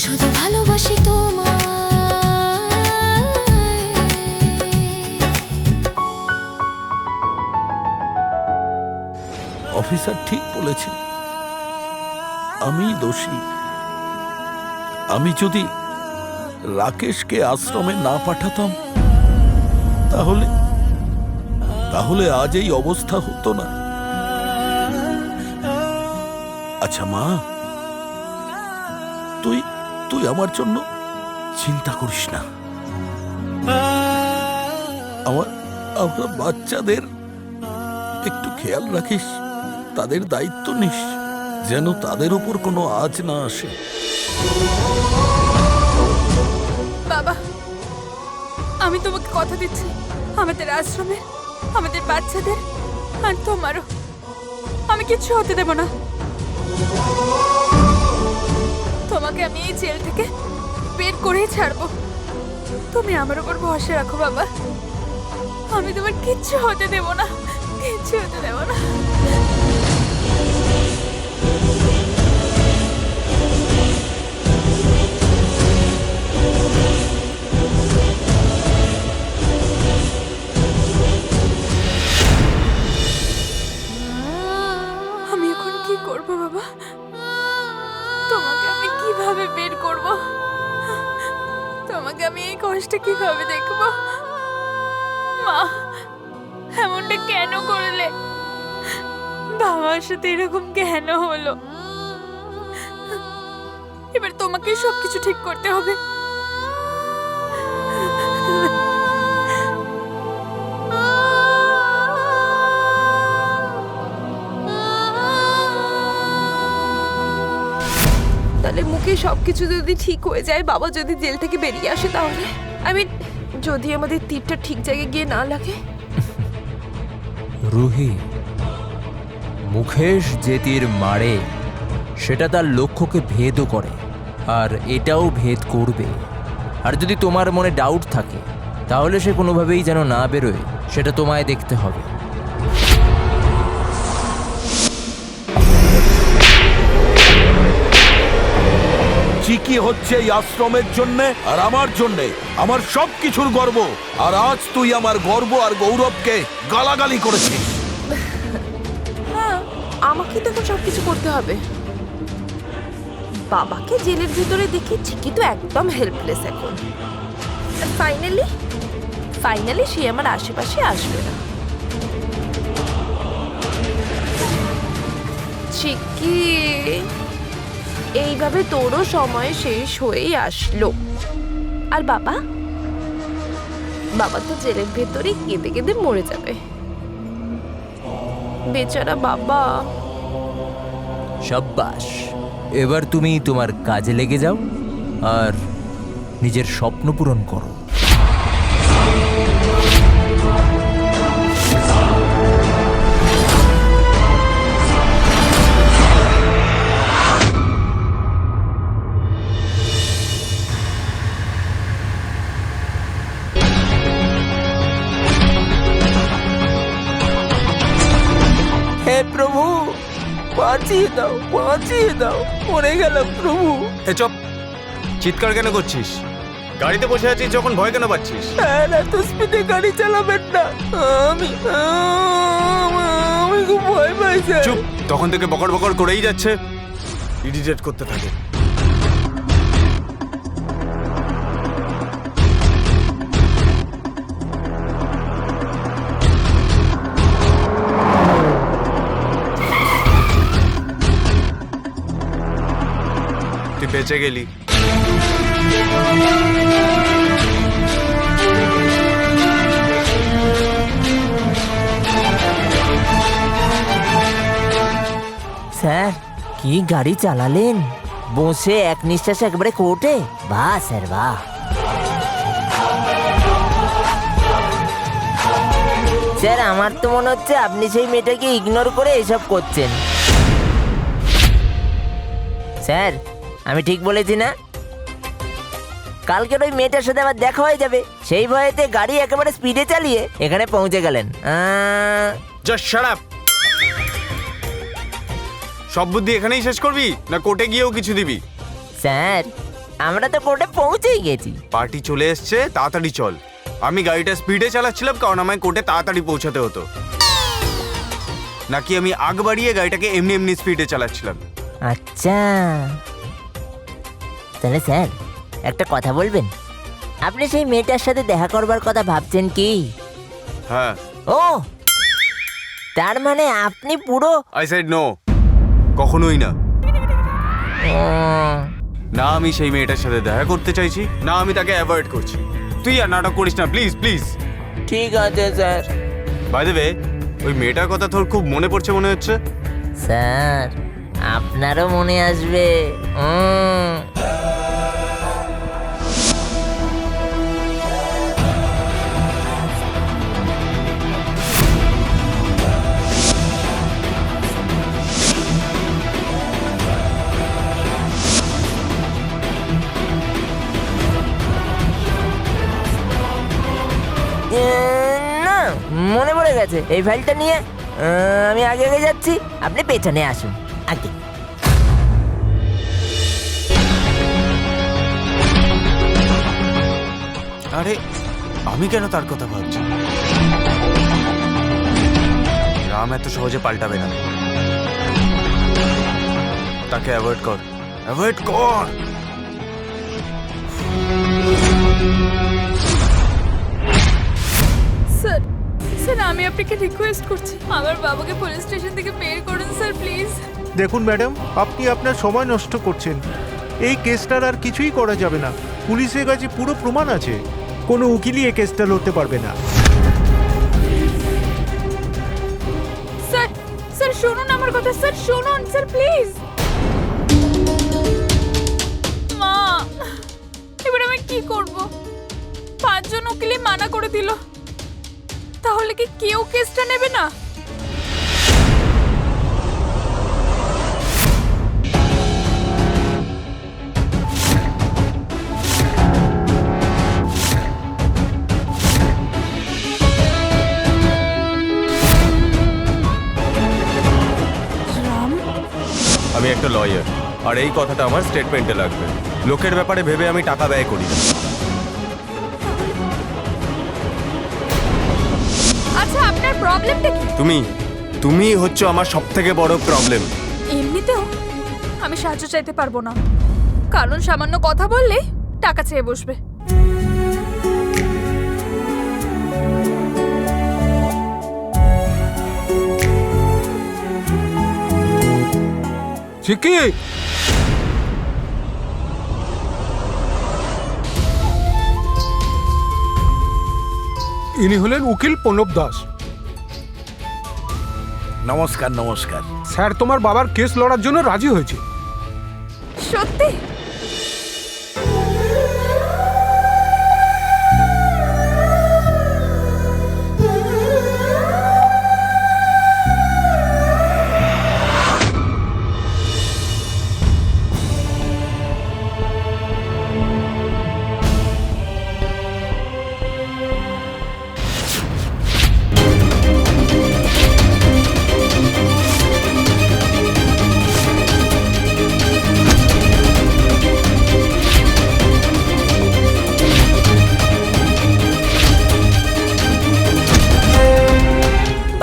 শুধু ভালোবাসি তোমায়। অফিসার ঠিক বলেছেন, আমি দোষী। আমি যদি রাকেশকে আশ্রমে না পাঠাতাম তাহলে তাহলে আজ এই অবস্থা হতো না। আচ্ছা মা, তুই তুই আমার জন্য চিন্তা করিস না। আমার বাচ্চাদের একটু খেয়াল রাখিস, তাদের দায়িত্ব নিস, যেন তাদের উপর কোনো আঁচ না আসে। বাবা, আমি তোমাকে কথা দিচ্ছি, আমাদের আশ্রমে আমাদের বাচ্চাদের আর তোমারও আমি কিচ্ছু হতে দেব না। তোমাকে আমি এই জেল থেকে বের করেই ছাড়বো। তুমি আমার উপর ভরসা রাখো বাবা, আমি তোমার কিচ্ছু হতে দেব না, কিচ্ছু হতে দেব না। আমি এখন কি করব বাবা? তোমাকে আমি কিভাবে বের করব? তোমাকে আমি এই কষ্ট কিভাবে দেখব? মা, এমনটা কেন করলে? বাবার সাথে এরকম কেন হলো? এবার তোমাকে সবকিছু ঠিক করতে হবে। তাহলে মুখে সবকিছু যদি ঠিক হয়ে যায়, বাবা যদি জেল থেকে বেরিয়ে আসে, তাহলে যদি আমাদের তীরটা ঠিক জায়গায় গিয়ে না লাগে। রুহি, মুকেশ যে তীর মারে সেটা তার লক্ষ্যকে ভেদও করে, আর এটাও ভেদ করবে। আর যদি তোমার মনে ডাউট থাকে তাহলে সে কোনোভাবেই যেন না বেরোয়, সেটা তোমায় দেখতে হবে। চিকি হচ্ছে এই আশ্রমের জন্যে আর আমার জন্যে, আমার সবকিছুর গর্ব। আর আজ তুই আমার গর্ব আর গৌরবকে গালাগালি করেছিস। হ্যাঁ, আমাকে তো এখন সবকিছু করতে হবে। বাবাকে জেলের ভিতরে দেখে চিকি তো একদম হেল্পলেস এখন। ফাইনালি সে আমার আশেপাশে আসবে না। চিকি, এইভাবে তোরও সময় শেষ হয়েই আসলো। আর বাবা তো জেলের ভেতরে কেঁদে কেঁদে মরে যাবে। বেচারা বাবা। সাব্বাস, এবার তুমি তোমার কাজে লেগে যাও আর নিজের স্বপ্ন পূরণ করো। হে প্রভু, বাঁচিয়ে দাও, বাঁচিয়ে দাও, মরে গেলাম প্রভু। এ চুপ, চিৎকার কেন করছিস? গাড়িতে বসে আছিস যখন ভয় কেন পাচ্ছিস? এত স্পিডে গাড়ি চালাবেন না, আমি খুব ভয় পাই স্যার। চুপ, তখন থেকে বকর বকর করেই যাচ্ছে, ইরিটেট করতে থাকে। তুই বেঁচে গেলি। স্যার, কি গাড়ি চালালেন! বসে এক নিঃশ্বাসে একবারে কোর্টে। বাহ স্যার, বাহ। স্যার, আমার তো মনে হচ্ছে আপনি সেই মেয়েটাকে ইগনোর করে এসব করছেন। স্যার, আমি ঠিক বলেছি না? কালকের ওই মেয়েটার সাথে আবার দেখা হয়ে যাবে, সেই ভয়েতে গাড়ি একেবারে স্পিডে চালিয়ে এখানে পৌঁছে গেলেন। Just shut up. সব বুদ্ধি এখানেই শেষ করবি না কোর্টে গিয়েও কিছু দিবি? স্যার, আমরা তো কোর্টে পৌঁছেই গেছি। পার্টি চলে এসছে, তাড়াতাড়ি চল। আমি গাড়িটা স্পিডে চালাচ্ছিলাম কারণ আমায় কোর্টে তাড়াতাড়ি পৌঁছাতে হতো, নাকি আমি আগ বাড়িয়ে গাড়িটাকে এমনি এমনি স্পিডে চালাচ্ছিলাম। আচ্ছা, তাহলে স্যার একটা কথা বলবেন? আপনি সেই মেয়েটার সাথে দেখা করবার কথা ভাবছেন কি? হ্যাঁ। ও, তার মানে আপনি পুরো আই সেড নো, কখনোই না। উম, না আমি সেই মেয়েটার সাথে দেখা করতে চাইছি, না আমি তাকে অ্যাভয়েড করছি। তুই আর নাটক করিস না প্লিজ প্লিজ। ঠিক আছে স্যার। বাই দ্য ওয়ে, ওই মেয়েটার কথা তোর খুব মনে পড়ছে মনে হচ্ছে। স্যার, আপনারও মনে আসবে। না, মনে পড়ে গেছে। এই ফাইলটা নিয়ে আমি আগে আগে যাচ্ছি, আপনি পেছনে আসুন। আগে আরে আমি কেন তার কথা ভাবছি? রাম এত সহজে পাল্টাবে না, তাকে অ্যাভয়েড কর, অ্যাভয়েড কর। স্যার, স্যার আমি আপনাকে রিকোয়েস্ট করছি, আমার বাবাকে পুলিশ স্টেশন থেকে বের করুন স্যার, প্লিজ। দেখুন ম্যাডাম, আপনি আপনার সময় নষ্ট করছেন। এই কেসটার আর কিছুই করা যাবে না। পুলিশের কাছে পুরো প্রমাণ আছে, কোনো উকিলই এই কেসটা লড়তে পারবে না। স্যার, স্যার শুনুন আমার কথা, স্যার শুনুন স্যার, প্লিজ। মা, এবার আমি কি করব? 5 জন উকিলই মানা করে দিল, তাহলে কি কেউ কেসটা নেবে না? আমি একটা লয়ার, আর এই কথাটা আমার স্টেটমেন্টে লাগবে। লোকের ব্যাপারে ভেবে আমি টাকা ব্যয় করি না। আচ্ছা, আপনার প্রবলেমটা কি? তুমি হচ্ছে আমার সবথেকে বড় প্রবলেম। এমনিতেও আমি সাহায্য চাইতে পারবো না, কারণ সামান্য কথা বললে টাকা চেয়ে বসবে। চিকি, ইনি হলেন উকিল প্রণব দাস। নমস্কার নমস্কার। স্যার তোমার বাবার কেস লড়ার জন্য রাজি হয়েছে। সত্যি?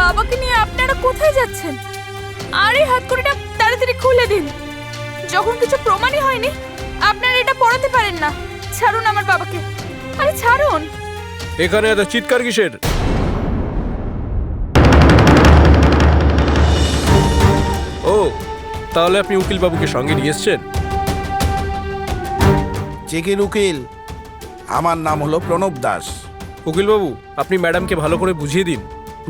বাবাকে নিয়ে আপনারা কোথায় যাচ্ছেন? আরে হাত কড়িটা তাড়াতাড়ি খুলে দিন। যখন কিছু প্রমাণই হয়নি আপনারা এটা পড়াতে পারেন না। ছাড়ুন আমার বাবাকে, আরে ছাড়ুন। এখানে এত চিৎকার কিসের? ও, তাহলে আপনি উকিল বাবুকে সঙ্গে নিয়ে এসছেন? চিকির উকিল, আমার নাম হলো প্রণব দাস। উকিল বাবু, আপনি ম্যাডামকে ভালো করে বুঝিয়ে দিন,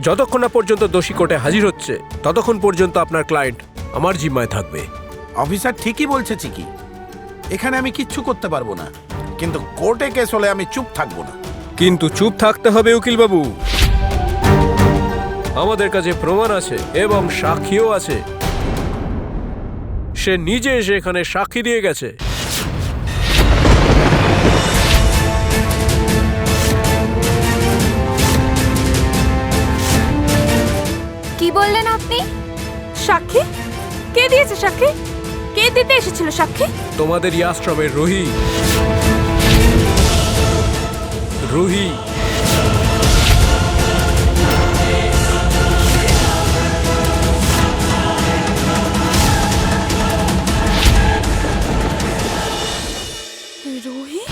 যতক্ষণ না পর্যন্ত দোষী কোর্টে হাজির হচ্ছে ততক্ষণ পর্যন্ত আপনার ক্লায়েন্ট আমার জিম্মায় থাকবে। অফিসার ঠিকই বলছে চিকি, এখানে আমি কিচ্ছু করতে পারবো না, কিন্তু কোর্টে কেস হলে আমি চুপ থাকবো না। কিন্তু চুপ থাকতে হবে উকিল বাবু। আমাদের কাছে প্রমাণ আছে এবং সাক্ষীও আছে। সে নিজে এসে এখানে সাক্ষী দিয়ে গেছে। কি বললেন আপনি? সাক্ষী? কে দিয়েছে সাক্ষী? কে দিতে এসেছিল সাক্ষী? তোমাদের আশ্রমের রুহি। রুহি রুহি?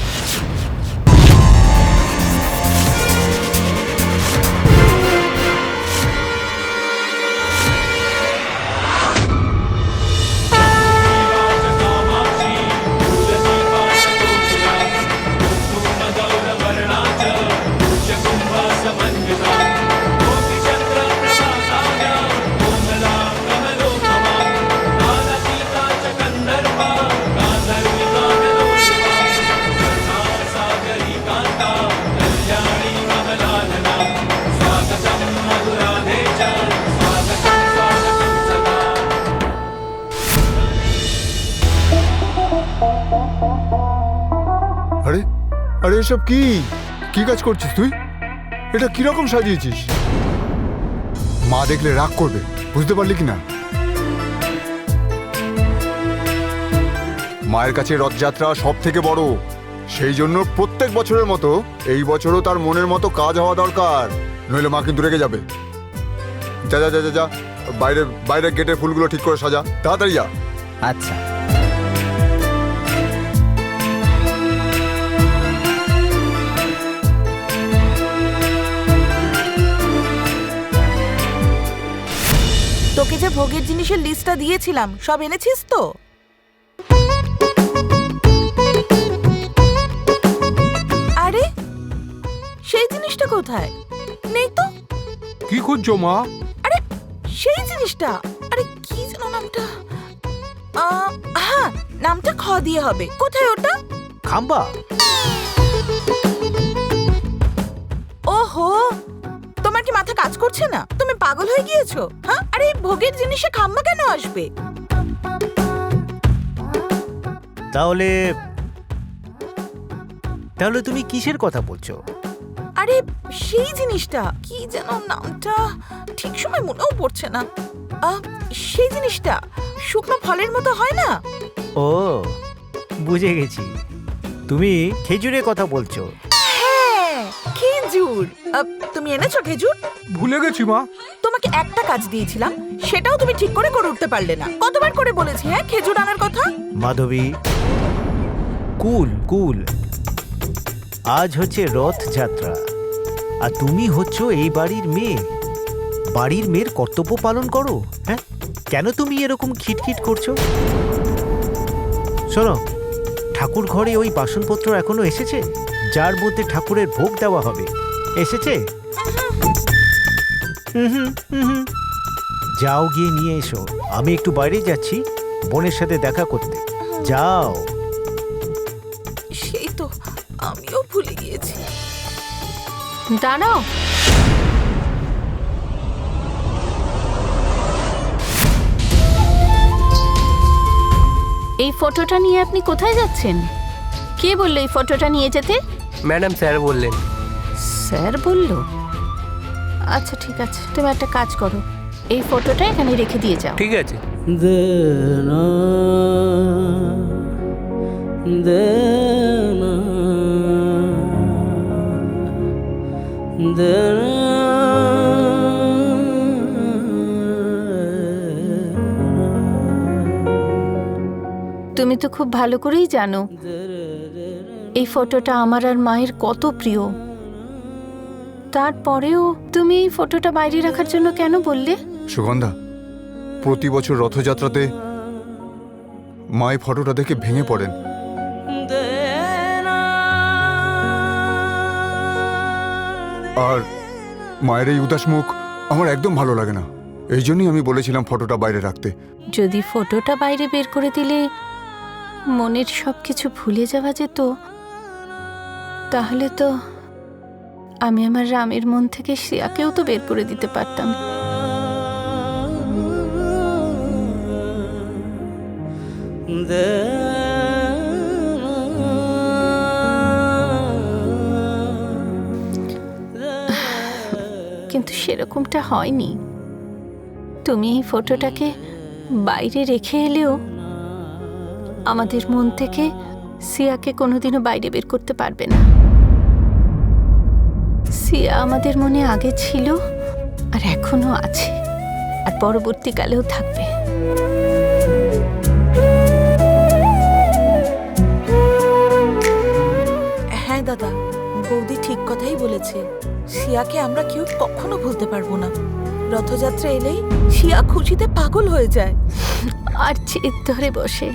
আরে আরে এসব কি কি কাজ করছিস তুই? এটা কিরকম সাজিয়েছিস? মা দেখলে রাগ করবে, বুঝতে পারলি কি না? মায়ের কাছে রথযাত্রা সব থেকে বড়, সেই জন্য প্রত্যেক বছরের মতো এই বছরও তার মনের মতো কাজ হওয়া দরকার, নইলে মা কিন্তু রেগে যাবে। যা যা যা যা যা, বাইরে বাইরে গেটের ফুলগুলো ঠিক করে সাজা, তাড়াতাড়ি যা। আচ্ছা। তোকে যে ভোগের জিনিসের লিস্টটা দিয়েছিলাম সব এনেছিস তো? আরে সেই জিনিসটা কোথায়? নেই তো। কি খুঁজছো মা? আরে সেই জিনিসটা, আরে কি যেন নামটা? হ্যাঁ, নামটা খ দিয়ে হবে। কোথায় ওটা? খাম্বা। ওহো, তোমার কি মাথা কাজ করছে না? তুমি পাগল হয়ে গিয়েছো? হ্যাঁ, আরে ভোগের জিনিসে খাম্বা কেন আসবে? তাহলে তাহলে তুমি কিসের কথা বলছো? আরে সেই জিনিসটা, কি যেন নামটা ঠিক সময় মনেও পড়ছে না। সেই জিনিসটা শুকনো ফলের মতো হয় না? ও, বুঝে গেছি, তুমি খেজুরের কথা বলছো। হ্যাঁ, খেজুর। তুমি এনেছো খেজুর? ভুলে গেছি মা। তোমাকে একটা কাজ দিয়েছিলাম, সেটাও তুমি ঠিক করে করে উঠতে পারলে না। কতবার করে বলেছি হ্যাঁ খেজুর আনার কথা? মাধবী, কুল কুল, আজ হচ্ছে রথযাত্রা, আর তুমি হচ্ছ এই বাড়ির মেয়ে। বাড়ির মেয়ের কর্তব্য পালন করো। হ্যাঁ, কেন তুমি এরকম খিটখিট করছো? শোনো, ঠাকুর ঘরে ওই বাসনপত্র এখনো এসেছে যার মধ্যে ঠাকুরের ভোগ দেওয়া হবে? এসেছে? যাও গিয়ে নিয়ে এসো। আমি একটু বাইরে যাচ্ছি বোনের সাথে দেখা করতে। যাও। সেই তো, আমিও ভুলে গিয়েছি। দাঁড়াও, এই ফটোটা নিয়ে আপনি কোথায় যাচ্ছেন? কে বললো এই ফটোটা নিয়ে যেতে? ম্যাডাম, স্যার বললেন। স্যার বলল? আচ্ছা ঠিক আছে, তুমি একটা কাজ করো, এই ফটোটা এখানে রেখে দিয়ে যাও। ঠিক আছে। তুমি তো খুব ভালো করেই জানো এই ফটোটা আমার আর মায়ের কত প্রিয়। তারপরেও তুমি এই ফটোটা বাইরে রাখার জন্য কেন বললে? সুগন্ধা, প্রতি বছর রথযাত্রাতে মা এই ফটোটা দেখে ভেঙে পড়েন। আর মায়ের এই উদাস মুখ আমার একদম ভালো লাগে না, এই জন্যই আমি বলেছিলাম ফটোটা বাইরে রাখতে। যদি ফটোটা বাইরে বের করে দিলে মনের সবকিছু ভুলে যাওয়া যেত, তাহলে তো আমি আমার রামের মন থেকে শ্রেয়াকেও তো বের করে দিতে পারতাম। কিন্তু সেরকমটা হয়নি। তুমি এই ফটোটাকে বাইরে রেখে এলেও আমাদের মন থেকে সিয়াকে কোনোদিনও বাইরে বের করতে পারবে না। সিয়া আমাদের মনে আগে ছিল, আর এখনো আছে, আর পরবর্তীকালেও থাকবে। হ্যাঁ দাদা, বৌদি ঠিক কথাই বলেছে। শিয়াকে আমরা কেউ কখনো ভুলতে পারবো না। রথযাত্রা এলেই শিয়া খুশিতে পাগল হয়ে যায়। আর জেদ ধরে বসে,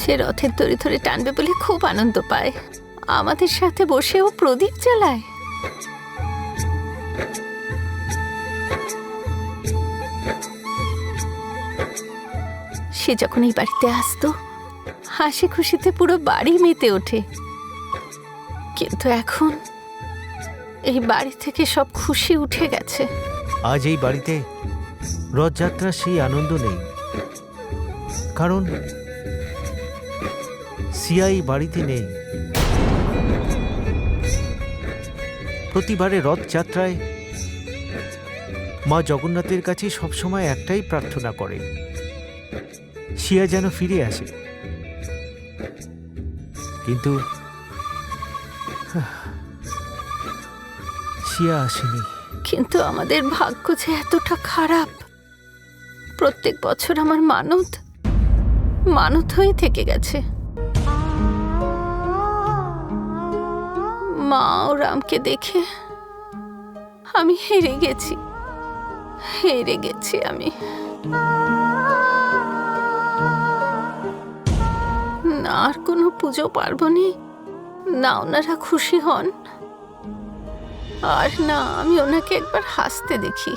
সে রথের দড়ি ধরে টানবে বলে খুব আনন্দ পায়। আমাদের সাথে বসেও প্রদীপ জ্বালায়। সে যখন এই বাড়িতে আসতো, হাসি খুশিতে পুরো বাড়ি মেতে ওঠে। কিন্তু এখন এই বাড়ি থেকে সব খুশি উঠে গেছে। আজ এই বাড়িতে রথযাত্রার সেই আনন্দ নেই, কারণ সিয়া এই বাড়িতে নেই। প্রতিবারে রথযাত্রায় মা জগন্নাথের কাছে সবসময় একটাই প্রার্থনা করে, সিয়া যেন ফিরে আসে। কিন্তু সিয়া আসেনি। কিন্তু আমাদের ভাগ্য যে এতটা খারাপ, প্রত্যেক বছর আমার মানত হয়ে থেকে গেছে। মা ও রামকে দেখে আমি হেরে গেছি আমি। না আর কোনো পুজো পার্বণে না ওনারা খুশি হন, আর না আমি ওনাকে একবার হাসতে দেখি।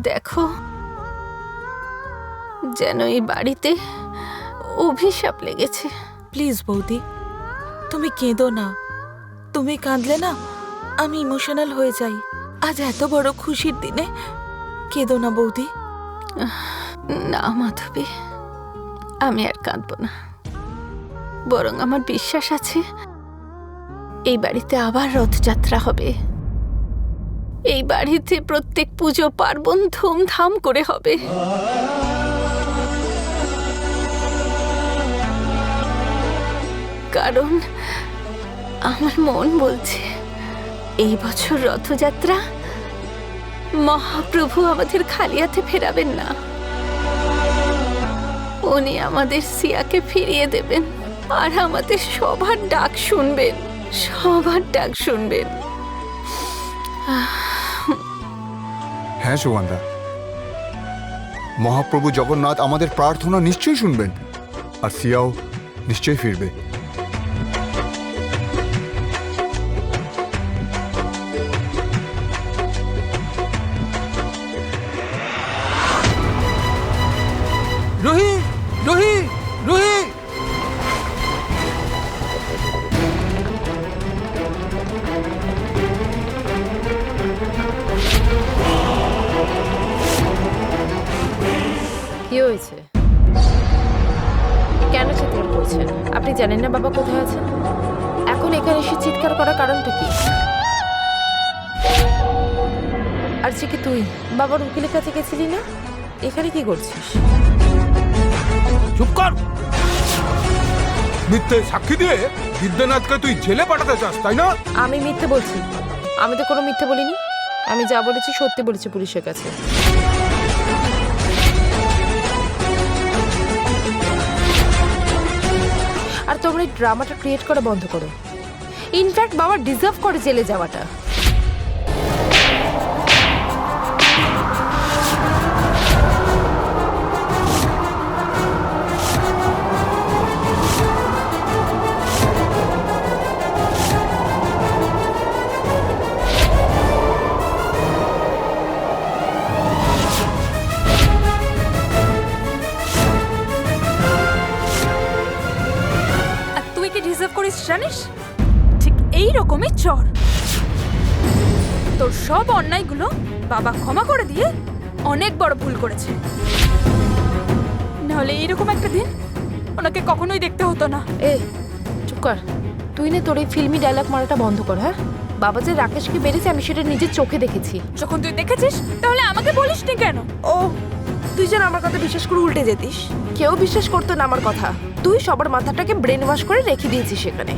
দেখো, যেন এই বাড়িতে অভিশাপ লেগেছে। প্লিজ বৌদি, তুমি কেঁদো না। তুমি কাঁদলে না আমি ইমোশনাল হয়ে যাই। আজ এত বড় খুশির দিনে কেঁদো না বৌদি। না মাধবী, আমি আর কাঁদব না। বরং আমার বিশ্বাস আছে এই বাড়িতে আবার রথযাত্রা হবে। এই বাড়িতে প্রত্যেক পুজো পার্বণ ধুমধাম করে হবে। কারণ আমার মন বলছে এই বছর রথযাত্রা মহাপ্রভু আমাদের খালি হাতে ফেরাবেন না। উনি আমাদের সিয়াকে ফিরিয়ে দেবেন, আর আমাদের সবার ডাক শুনবেন। হ্যাঁ সুগন্ধা, মহাপ্রভু জগন্নাথ আমাদের প্রার্থনা নিশ্চয়ই শুনবেন, আর সিয়াও নিশ্চয়ই ফিরবে। রুহি, রুহি, রুহি! কি হয়েছে? কেন চিৎকার করছেন? আপনি জানেন না বাবা কোথায় আছেন? এখন এখানে এসে চিৎকার করার কারণটা কি? আর কি তুই বাবার উকিলের কাছে গেছিলি না? এখানে কি করছিস? চুপ কর! মিথ্যে সাক্ষী দিয়ে বিদ্যানাথকে তুই জেলে পাঠাতে চাস, তাই না? আমি মিথ্যে বলছি? আমি তো কোনো মিথ্যে বলিনি। আমি যা বলেছি সত্যি বলেছি পুলিশের কাছে। আর তোমরা এই ড্রামাটা ক্রিয়েট করা বন্ধ করো। ইনফ্যাক্ট বাবা ডিজার্ভ করে জেলে যাওয়াটা। জানিস, ঠিক এই রকমই চর। তোর সব অন্যায়গুলো বাবা ক্ষমা করে দিয়ে অনেক বড় ভুল করেছে। নাহলে এইরকম একটা দিন ওনাকে কখনোই দেখতে হতো না। এ চুপ কর, তুই না তোর এই ফিল্মি ডায়লগ মারাটা বন্ধ কর। হ্যাঁ, বাবা যে রাকেশকে মেরেছে আমি সেটা নিজের চোখে দেখেছি। যখন তুই দেখেছিস তাহলে আমাকে বলিসনি কেন? ও তুই যেন আমার কথা বিশ্বাস করে উল্টে যেতিস। কেউ বিশ্বাস করতো না আমার কথা, তুই সবার মাথাটাকে ব্রেন ওয়াশ করে রেখে দিয়েছিস সেখানে।